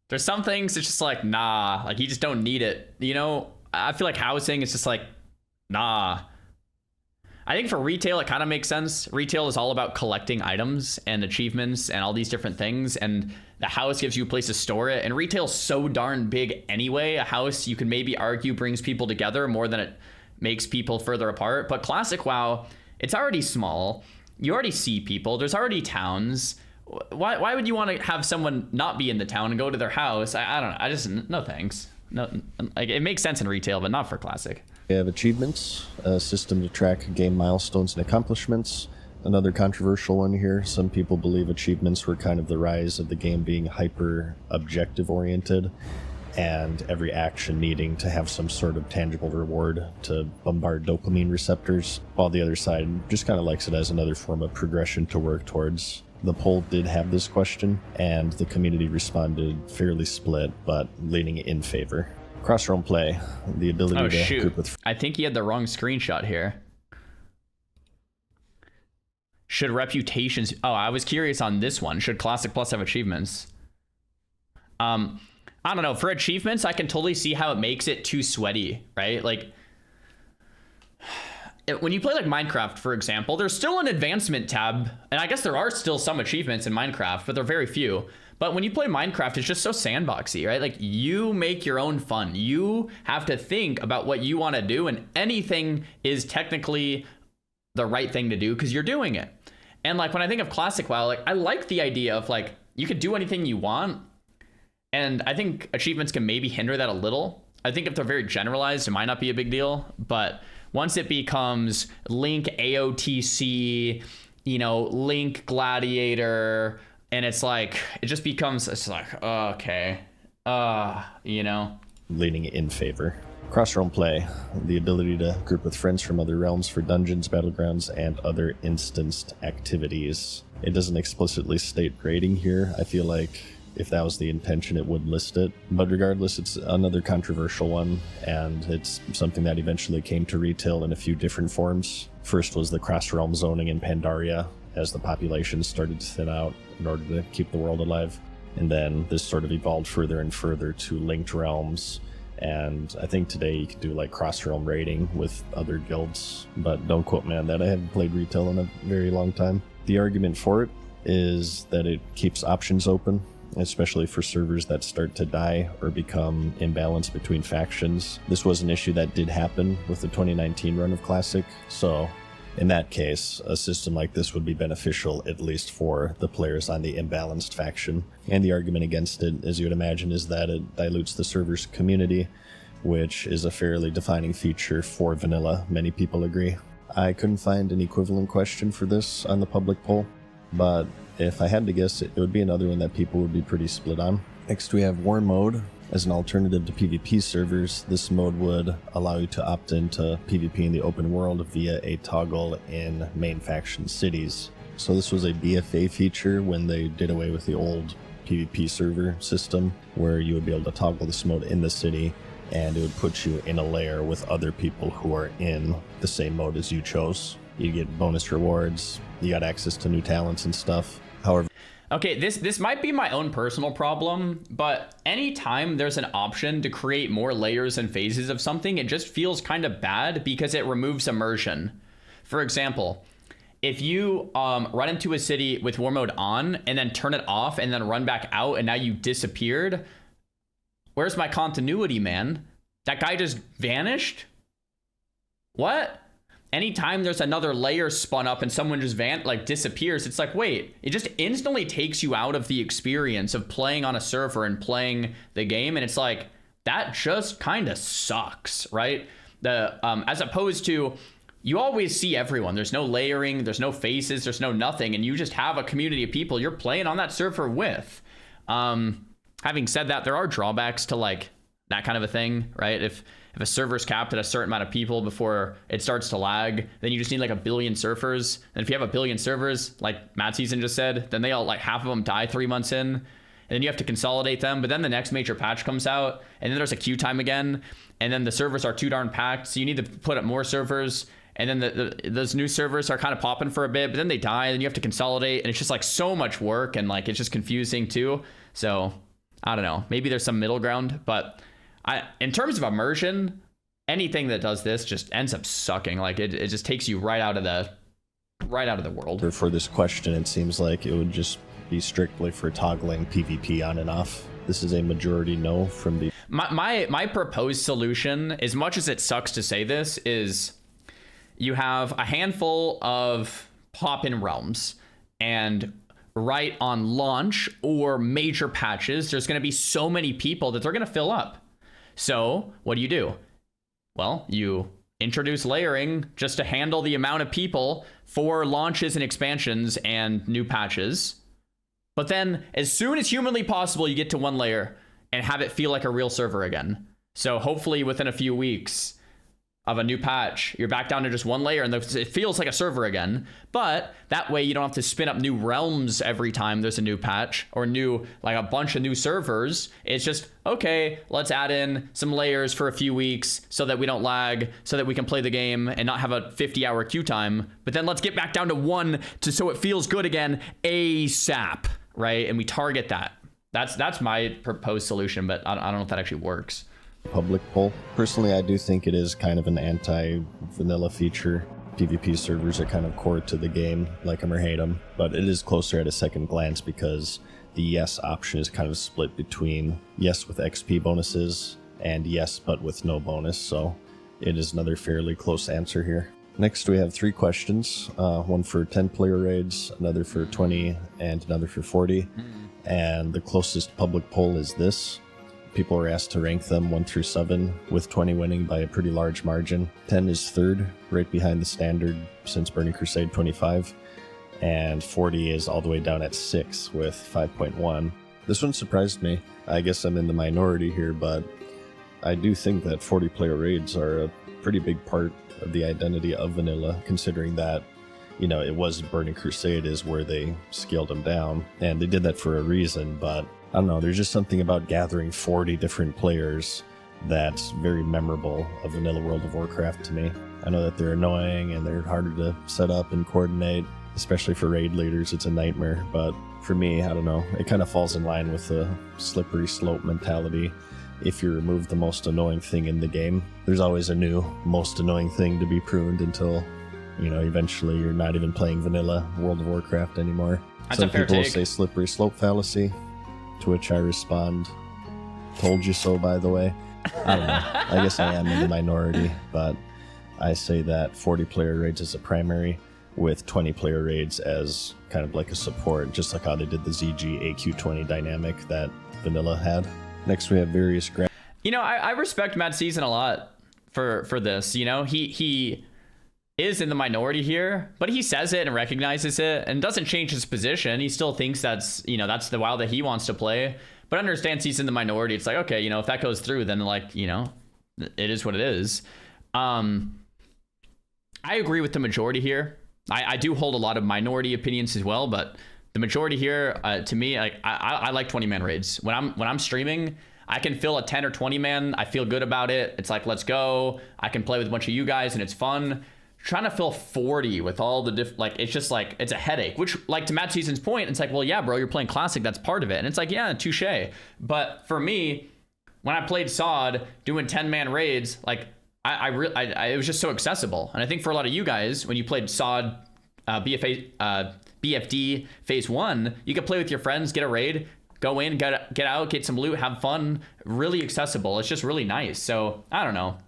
there's some things it's just like, nah, like you just don't need it. I feel like housing is just like, nah. I think for retail, it kind of makes sense. Retail is all about collecting items and achievements and all these different things. And the house gives you a place to store it. And retail's so darn big anyway. A house, you can maybe argue, brings people together more than it makes people further apart. But Classic WoW, it's already small. You already see people. There's already towns. Why would you want to have someone not be in the town and go to their house? I don't know. I just, no thanks. No, like it makes sense in retail, but not for Classic. We have achievements, a system to track game milestones and accomplishments. Another controversial one here. Some people believe achievements were kind of the rise of the game being hyper objective oriented, and every action needing to have some sort of tangible reward to bombard dopamine receptors, while the other side just kind of likes it as another form of progression to work towards. The poll did have this question, and the community responded fairly split, but leaning in favor. Cross-roam play, the ability to group with... I think he had the wrong screenshot here. Should reputations... Oh, I was curious on this one. Should Classic Plus have achievements? I don't know. For achievements, I can totally see how it makes it too sweaty, right? Like, when you play like Minecraft, for example, there's still an advancement tab. And I guess there are still some achievements in Minecraft, but they're very few. But when you play Minecraft, it's just so sandboxy, right? Like, you make your own fun. You have to think about what you want to do, and anything is technically the right thing to do because you're doing it. And like, when I think of Classic WoW, like, I like the idea of like, you could do anything you want. And I think achievements can maybe hinder that a little. I think if they're very generalized, it might not be a big deal. But once it becomes Link AOTC, you know, Link Gladiator, and it's like, it just becomes, it's like, okay, you know. Leaning in favor. Cross-realm play, the ability to group with friends from other realms for dungeons, battlegrounds, and other instanced activities. It doesn't explicitly state grading here. I feel like if that was the intention, it would list it. But regardless, it's another controversial one, and it's something that eventually came to retail in a few different forms. First was the cross-realm zoning in Pandaria, as the population started to thin out in order to keep the world alive. And then this sort of evolved further and further to linked realms. And I think today you can do like cross-realm raiding with other guilds, but don't quote me on that. I haven't played retail in a very long time. The argument for it is that it keeps options open, especially for servers that start to die or become imbalanced between factions. This was an issue that did happen with the 2019 run of Classic, so in that case, a system like this would be beneficial, at least for the players on the imbalanced faction. And the argument against it, as you would imagine, is that it dilutes the server's community, which is a fairly defining feature for vanilla. Many people agree. I couldn't find an equivalent question for this on the public poll, but if I had to guess, it would be another one that people would be pretty split on. Next, we have War Mode. As an alternative to PvP servers, this mode would allow you to opt into PvP in the open world via a toggle in main faction cities. So this was a BFA feature when they did away with the old PvP server system, where you would be able to toggle this mode in the city, and it would put you in a layer with other people who are in the same mode as you chose. You get bonus rewards, you got access to new talents and stuff. However, okay, this might be my own personal problem, but anytime there's an option to create more layers and phases of something, it just feels kind of bad because it removes immersion. For example, if you run into a city with war mode on and then turn it off and then run back out and now you disappeared, where's my continuity, man? That guy just vanished? What? Anytime there's another layer spun up and someone just disappears, it's like, wait, it just instantly takes you out of the experience of playing on a server and playing the game. And it's like, that just kind of sucks, right? As opposed to, you always see everyone. There's no layering, there's no faces, there's no nothing. And you just have a community of people you're playing on that server with. Having said that, there are drawbacks to like that kind of a thing, right? If a server's capped at a certain amount of people before it starts to lag, then you just need like 1 billion servers. And if you have 1 billion servers, like Matt Season just said, then they all, like, half of them die 3 months in, and then you have to consolidate them. But then the next major patch comes out, and then there's a queue time again, and then the servers are too darn packed, so you need to put up more servers, and then those new servers are kind of popping for a bit, but then they die, and then you have to consolidate, and it's just like so much work, and like it's just confusing too. So I don't know, maybe there's some middle ground, but in terms of immersion, anything that does this just ends up sucking. Like it just takes you right out of the world. For this question, it seems like it would just be strictly for toggling PvP on and off. This is a majority no from the... My proposed solution, as much as it sucks to say this, is you have a handful of pop-in realms, and right on launch or major patches, there's going to be so many people that they're going to fill up. So what do? Well, you introduce layering just to handle the amount of people for launches and expansions and new patches. But then as soon as humanly possible, you get to 1 layer and have it feel like a real server again. So hopefully within a few weeks, of a new patch, you're back down to just one layer, and it feels like a server again. But that way you don't have to spin up new realms every time there's a new patch, or like a bunch of new servers. It's just, okay, let's add in some layers for a few weeks so that we don't lag, so that we can play the game and not have a 50-hour queue time. But then let's get back down to one so it feels good again ASAP, right? And we target that. That's my proposed solution, but I don't know if that actually works. Public poll. Personally, I do think it is kind of an anti-vanilla feature. PvP servers are kind of core to the game, like them or hate them, but it is closer at a second glance because the yes option is kind of split between yes with XP bonuses and yes but with no bonus, so it is another fairly close answer here. Next we have 3 questions, one for 10 player raids, another for 20, and another for 40, and the closest public poll is this. People are asked to rank them 1 through 7, with 20 winning by a pretty large margin. 10 is third, right behind the standard since Burning Crusade 25, and 40 is all the way down at 6 with 5.1. This one surprised me. I guess I'm in the minority here, but I do think that 40 player raids are a pretty big part of the identity of vanilla, considering that, you know, it was Burning Crusade is where they scaled them down, and they did that for a reason, but I don't know, there's just something about gathering 40 different players that's very memorable of vanilla World of Warcraft to me. I know that they're annoying and they're harder to set up and coordinate, especially for raid leaders, it's a nightmare, but for me, I don't know, it kind of falls in line with the slippery slope mentality. If you remove the most annoying thing in the game, there's always a new most annoying thing to be pruned until, you know, eventually you're not even playing vanilla World of Warcraft anymore. That's Some a fair people will take. say slippery slope fallacy, to which I respond, told you so, by the way. I don't know. I guess I am in the minority, but I say that 40 player raids as a primary, with 20 player raids as kind of like a support, just like how they did the ZG AQ20 dynamic that vanilla had. Next we have various You know, I respect Matt Season a lot for this. You know, he is in the minority here, but he says it and recognizes it and doesn't change his position. He still thinks that's, you know, that's the WoW that he wants to play, but understands he's in the minority. It's like, okay, you know, if that goes through, then like, you know, it is what it is. I agree with the majority here. I do hold a lot of minority opinions as well, but the majority here, to me, like I like 20-man raids. When I'm streaming, I can fill a 10 or 20 man. I feel good about it. It's like, let's go. I can play with a bunch of you guys and it's fun. Trying to fill 40 with all the like, it's just like, it's a headache, which, like, to Matt Season's point, it's like, well, yeah, bro, you're playing classic, that's part of it. And it's like, yeah, touche. But for me, when I played SOD doing 10-man raids, like it was just so accessible. And I think for a lot of you guys, when you played SOD BFD phase 1, you could play with your friends, get a raid, go in, get out, get some loot, have fun. Really accessible. It's just really nice. So I don't know,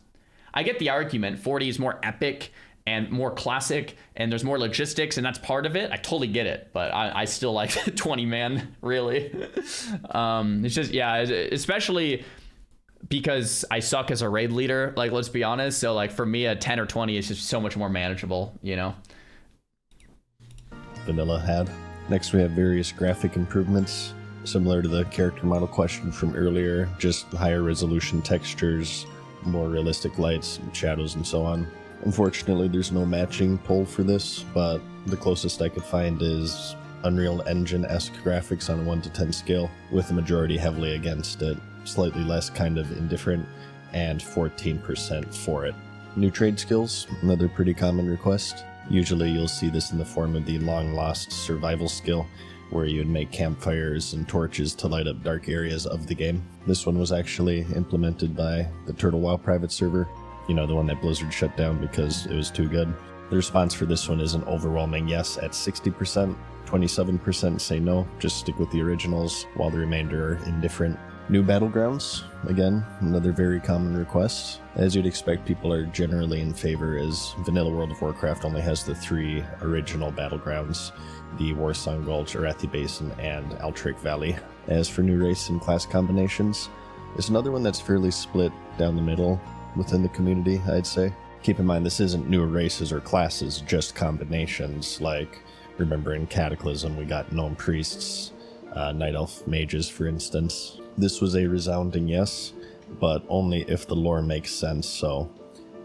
I get the argument 40 is more epic and more classic, and there's more logistics, and that's part of it. I totally get it, but I still like 20 man, really. It's just, yeah, especially because I suck as a raid leader, like, let's be honest. So like for me, a 10 or 20 is just so much more manageable, you know. vanilla had. Next we have various graphic improvements, similar to the character model question from earlier, just higher resolution textures, more realistic lights, shadows, and so on. Unfortunately, there's no matching poll for this, but the closest I could find is Unreal Engine-esque graphics on a 1 to 10 scale, with the majority heavily against it, slightly less kind of indifferent, and 14% for it. New trade skills, another pretty common request. Usually you'll see this in the form of the long-lost survival skill, where you would make campfires and torches to light up dark areas of the game. This one was actually implemented by the Turtle WoW private server, you know, the one that Blizzard shut down because it was too good. The response for this one is an overwhelming yes at 60%, 27% say no, just stick with the originals, while the remainder are indifferent. New battlegrounds, again, another very common request. As you'd expect, people are generally in favor, as vanilla World of Warcraft only has the 3 original battlegrounds, the Warsong Gulch, Arathi Basin, and Altric Valley. As for new race and class combinations, it's another one that's fairly split down the middle within the community, I'd say. Keep in mind, this isn't new races or classes, just combinations. Like, remember in Cataclysm we got Gnome Priests, Night Elf Mages, for instance. This was a resounding yes, but only if the lore makes sense, so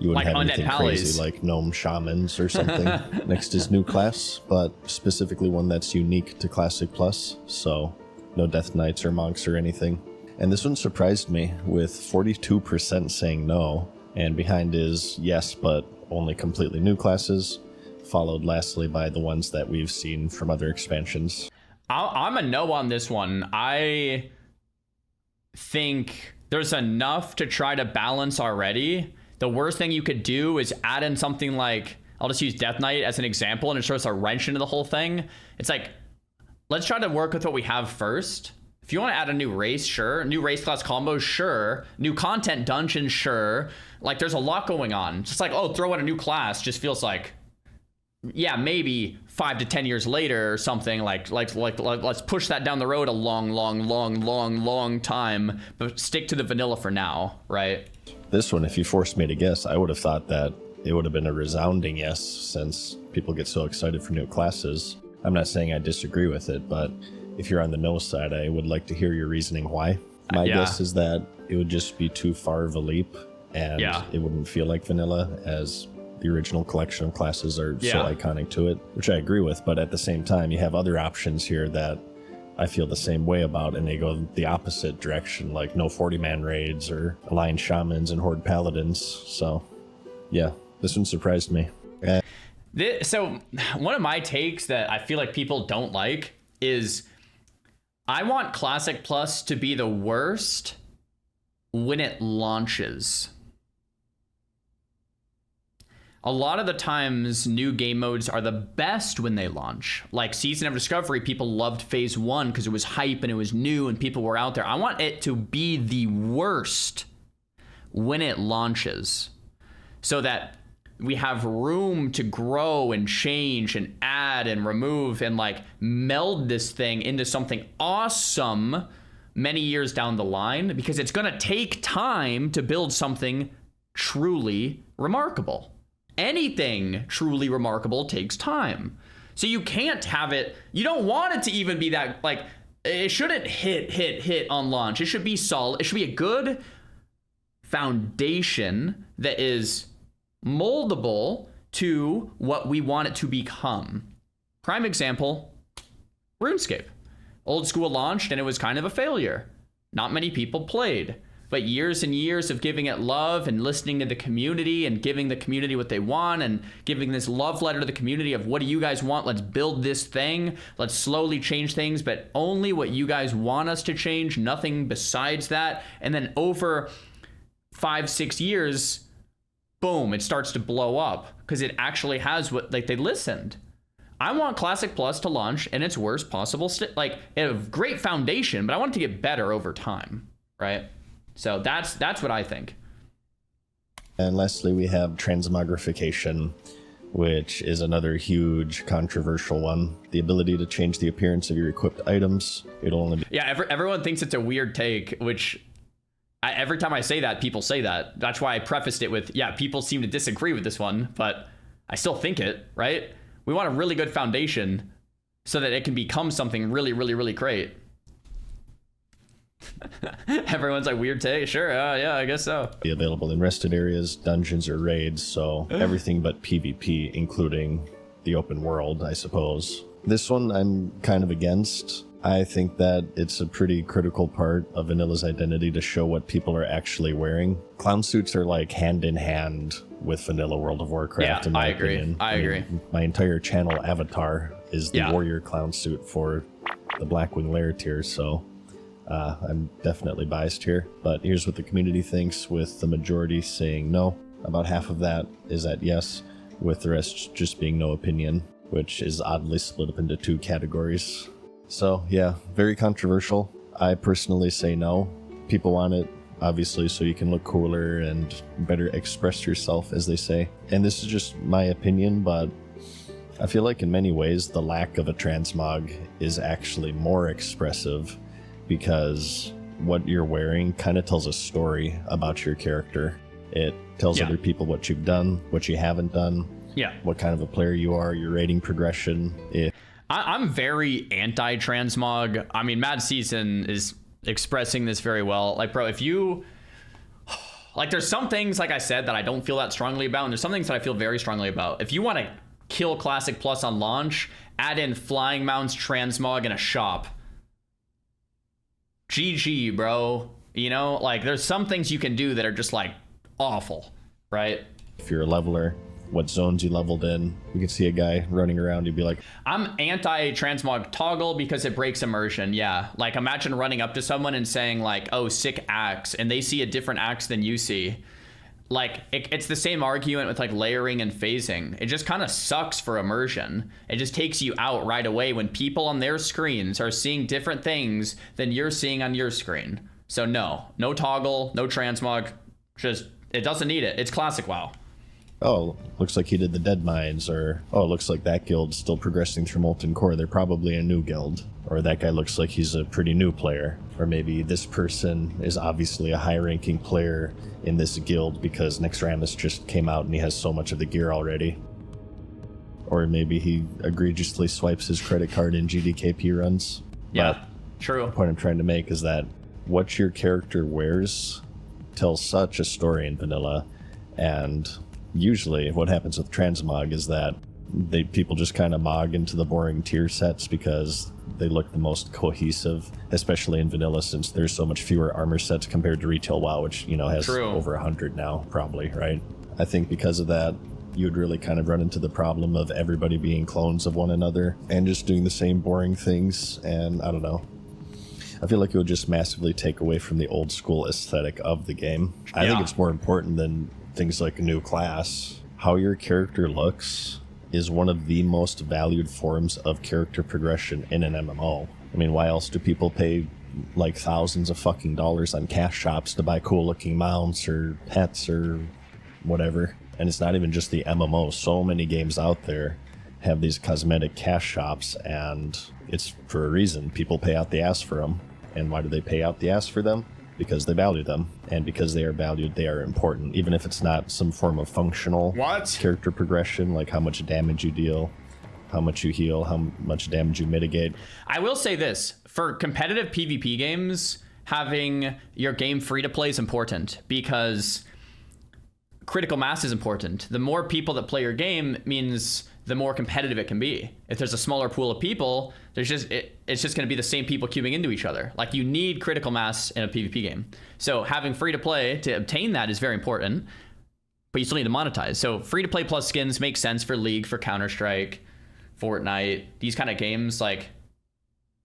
You wouldn't like have anything crazy pallies. like gnome shamans or something next to his new class, but specifically one that's unique to Classic Plus, so no Death Knights or monks or anything. And this one surprised me, with 42% saying no, and behind is yes, but only completely new classes, followed lastly by the ones that we've seen from other expansions. I'm a no on this one. I think there's enough to try to balance already. The worst thing you could do is add in something like, I'll just use Death Knight as an example, and it throws a wrench into the whole thing. It's like, let's try to work with what we have first. If you want to add a new race, sure. New race class combos, sure. New content dungeon, sure. Like, there's a lot going on. Just like, oh, throw in a new class just feels like, yeah, maybe 5 to 10 years later or something. Like let's push that down the road a long time, but stick to the vanilla for now, right? This one, if you forced me to guess, I would have thought that it would have been a resounding yes, since people get so excited for new classes. I'm not saying I disagree with it, but if you're on the no side, I would like to hear your reasoning why. My guess is that it would just be too far of a leap, and it wouldn't feel like vanilla, as the original collection of classes are so iconic to it, which I agree with. But at the same time, you have other options here that I feel the same way about, and they go the opposite direction, like no 40-man raids or aligned shamans and horde paladins. So yeah, this one surprised me. So one of my takes that I feel like people don't like is, I want Classic Plus to be the worst when it launches. A lot of the times, new game modes are the best when they launch. Like Season of Discovery, people loved Phase 1 because it was hype and it was new and people were out there. I want it to be the worst when it launches, so that we have room to grow and change and add and remove and like meld this thing into something awesome many years down the line, because it's going to take time to build something truly remarkable. Anything truly remarkable takes time. So you can't have it, you don't want it to even be that, like, it shouldn't hit on launch. It should be solid. It should be a good foundation that is moldable to what we want it to become. Prime example, RuneScape. Old school launched and it was kind of a failure. Not many people played. But years and years of giving it love and listening to the community and giving the community what they want and giving this love letter to the community of, what do you guys want? Let's build this thing. Let's slowly change things, but only what you guys want us to change, nothing besides that. And then over 5-6 years, boom, it starts to blow up because it actually has what, like, they listened. I want Classic Plus to launch in its worst possible like a great foundation, but I want it to get better over time, right? So that's what I think. And lastly, we have Transmogrification, which is another huge controversial one. The ability to change the appearance of your equipped items. It'll only be... Yeah, everyone thinks it's a weird take, which every time I say that, people say that. That's why I prefaced it with, yeah, people seem to disagree with this one, but I still think it, right? We want a really good foundation so that it can become something really, really, really great. Everyone's like, weird take, sure, yeah, I guess so. Be available in rested areas, dungeons, or raids, so everything but PvP, including the open world, I suppose. This one I'm kind of against. I think that it's a pretty critical part of Vanilla's identity to show what people are actually wearing. Clown suits are like hand in hand with Vanilla World of Warcraft, in my opinion. I agree. My entire channel avatar is the warrior clown suit for the Blackwing Lair tier, so I'm definitely biased here. But here's what the community thinks, with the majority saying no. About half of that is at yes, with the rest just being no opinion, which is oddly split up into 2 categories. So yeah, very controversial. I personally say no. People want it, obviously, so you can look cooler and better express yourself, as they say. And this is just my opinion, but I feel like in many ways the lack of a transmog is actually more expressive, because what you're wearing kind of tells a story about your character. It tells other people what you've done, what you haven't done, what kind of a player you are, your rating progression. I'm very anti-transmog. I mean, Mad Season is expressing this very well. Like, bro, if you... Like, there's some things, like I said, that I don't feel that strongly about, and there's some things that I feel very strongly about. If you want to kill Classic Plus on launch, add in flying mounts, transmog, and a shop. GG, bro. You know, like, there's some things you can do that are just, like, awful, right? If you're a leveler, what zones you leveled in. You can see a guy running around, you'd be like, I'm anti-transmog toggle because it breaks immersion. Yeah, like imagine running up to someone and saying like, oh, sick axe, and they see a different axe than you see. Like, it's the same argument with like layering and phasing. It just kind of sucks for immersion. It just takes you out right away when people on their screens are seeing different things than you're seeing on your screen. So no toggle, no transmog, just, it doesn't need it. It's classic WoW. oh, looks like he did the Dead Mines, or, oh, looks like that guild's still progressing through Molten Core. They're probably a new guild. Or that guy looks like he's a pretty new player. Or maybe this person is obviously a high-ranking player in this guild because Xaryu just came out and he has so much of the gear already. Or maybe he egregiously swipes his credit card in GDKP runs. Yeah, but true. The point I'm trying to make is that what your character wears tells such a story in vanilla, and usually what happens with transmog is that people just kind of mog into the boring tier sets because they look the most cohesive, especially in vanilla, since there's so much fewer armor sets compared to retail WoW, which, you know, has over 100 now, probably, right? I think because of that, you would really kind of run into the problem of everybody being clones of one another and just doing the same boring things, and I don't know. I feel like it would just massively take away from the old school aesthetic of the game. I think it's more important than things like a new class. How your character looks is one of the most valued forms of character progression in an MMO. I mean, why else do people pay like thousands of fucking dollars on cash shops to buy cool looking mounts or pets or whatever? And it's not even just the MMO. So many games out there have these cosmetic cash shops, and it's for a reason. People pay out the ass for them. And why do they pay out the ass for them? Because they value them. And because they are valued, they are important. Even if it's not some form of functional character progression, like how much damage you deal, how much you heal, how much damage you mitigate. I will say this. For competitive PvP games, having your game free to play is important because critical mass is important. The more people that play your game means the more competitive it can be. If there's a smaller pool of people, it's just going to be the same people queuing into each other. Like, you need critical mass in a PvP game. So having free to play to obtain that is very important, but you still need to monetize. So free to play plus skins makes sense for League, for Counter-Strike, Fortnite, these kind of games. Like,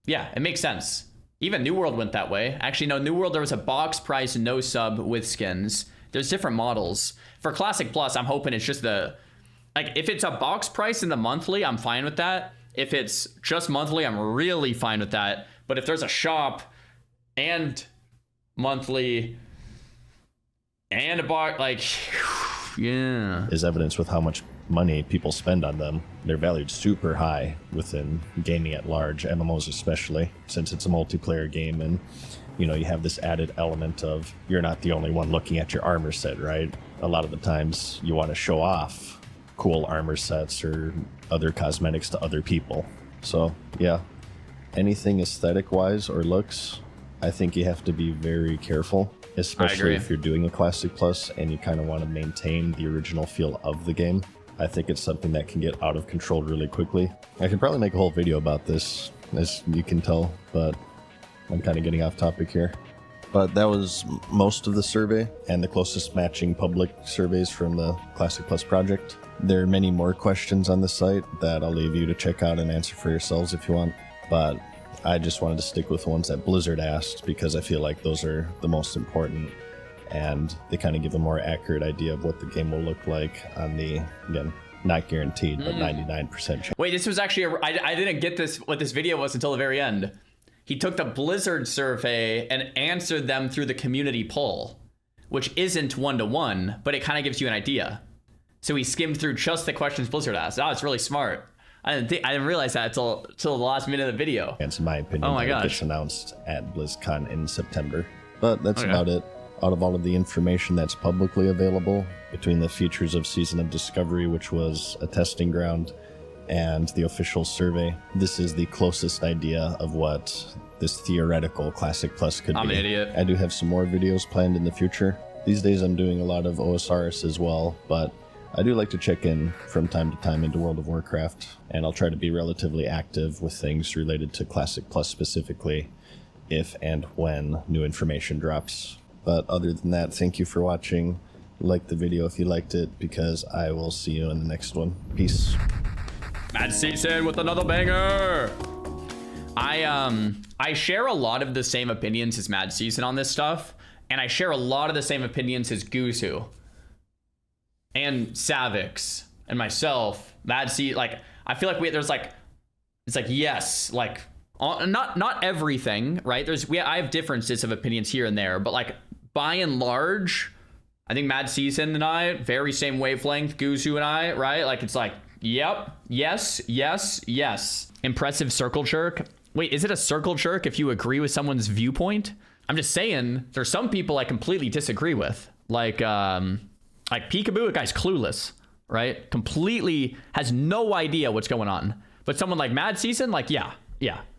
yeah, it makes sense. Even New World went that way. Actually, no, New World, there was a box price, no sub with skins. There's different models. For Classic Plus, I'm hoping it's just like, if it's a box price in the monthly, I'm fine with that. If it's just monthly, I'm really fine with that. But if there's a shop and monthly and a box, like, yeah. Is evidence with how much money people spend on them. They're valued super high within gaming at large, MMOs especially, since it's a multiplayer game, and you know, you have this added element of you're not the only one looking at your armor set, right? A lot of the times you want to show off cool armor sets or other cosmetics to other people. So yeah, anything aesthetic wise or looks, I think you have to be very careful, especially if you're doing a Classic Plus and you kind of want to maintain the original feel of the game. I think it's something that can get out of control really quickly. I could probably make a whole video about this, as you can tell, but I'm kind of getting off topic here. But that was most of the survey and the closest matching public surveys from the Classic Plus project. There are many more questions on the site that I'll leave you to check out and answer for yourselves if you want. But I just wanted to stick with the ones that Blizzard asked because I feel like those are the most important, and they kind of give a more accurate idea of what the game will look like on the, again, not guaranteed, but 99% chance. Wait, this was actually, I didn't get this, what this video was until the very end. He took the Blizzard survey and answered them through the community poll, which isn't one-to-one, but it kind of gives you an idea. So he skimmed through just the questions Blizzard asked. Oh, it's really smart. I didn't realize that until the last minute of the video. It's in my opinion. It gets announced at BlizzCon in September. But that's about it. Out of all of the information that's publicly available, between the features of Season of Discovery, which was a testing ground, and the official survey, this is the closest idea of what this theoretical Classic Plus could be. I'm an idiot. I do have some more videos planned in the future, These days I'm doing a lot of OSRS as well, but I do like to check in from time to time into World of Warcraft, and I'll try to be relatively active with things related to Classic Plus specifically, if and when new information drops. But other than that, thank you for watching. Like the video if you liked it, because I will see you in the next one. Peace. Mad Season with another banger. I share a lot of the same opinions as Mad Season on this stuff, and I share a lot of the same opinions as Guzu and Savix and myself. Mad Season, like, I feel like there's like, it's like, yes, like, not everything, right? I have differences of opinions here and there, but like, by and large, I think Mad Season and I, very same wavelength, Guzu and I, right? Like, it's like, yep, yes, yes, yes. Impressive circle jerk. Wait, is it a circle jerk if you agree with someone's viewpoint? I'm just saying, there's some people I completely disagree with. Like Peekaboo, a guy's clueless, right? Completely has no idea what's going on. But someone like Mad Season, like, yeah,